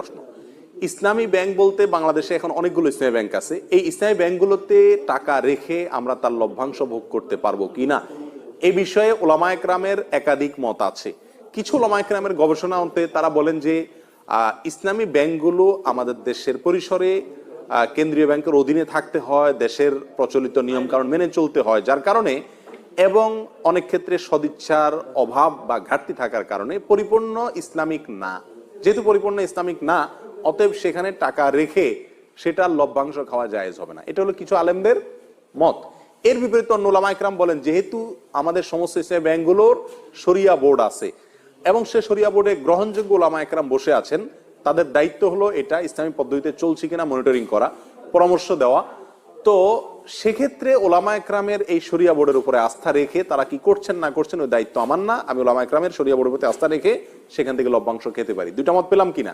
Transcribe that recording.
প্রশ্ন, ইসলামী ব্যাংক বলতে বাংলাদেশে এখন অনেকগুলো ইসলামী ব্যাংক আছে, এই ইসলামী ব্যাংকগুলোতে টাকা রেখে আমরা তার লভ্যাংশ ভোগ করতে পারবো কিনা, এই বিষয়ে ওলামায়ে কেরামের একাধিক মত আছে। কিছু ওলামায়ে কেরামের গবেষণা অন্তে তারা বলেন যে ইসলামী ব্যাংকগুলো আমাদের দেশের পরিসরে কেন্দ্রীয় ব্যাংকের অধীনে থাকতে হয়, দেশের প্রচলিত নিয়ম কানুন মেনে চলতে হয়, যার কারণে এবং অনেক ক্ষেত্রে সদিচ্ছার অভাব বা ঘাটতি থাকার কারণে পরিপূর্ণ ইসলামিক না। যেহেতু পরিপূর্ণ ইসলামিক না, অতএব সেখানে টাকা রেখে সেটার লভ্যাংশ খাওয়া জায়েজ হবে না। এটা হলো কিছু আলেমদের মত। এর বিপরীতে অন্য উলামায়ে কেরাম বলেন যেহেতু আমাদের সমস্ত ইসলামী ব্যাংকগুলোর শরিয়া বোর্ড আছে এবং সে শরিয়া বোর্ডে গ্রহণযোগ্য উলামায়ে কেরাম বসে আছেন, তাদের দায়িত্ব হলো এটা ইসলামী পদ্ধতিতে চলছে কিনা মনিটরিং করা, পরামর্শ দেওয়া। তো সেক্ষেত্রে ওলামায়ে কেরামের এই শরিয়া বোর্ডের উপরে আস্থা রেখে তারা কি করছেন না করছেন ওই দায়িত্ব আমার না। আমি ওলামায়ে কেরামের শরিয়া বোর্ডের প্রতি আস্থা রেখে সেখান থেকে লভ্যাংশ খেতে পারি। দুইটা মত পেলাম কিনা?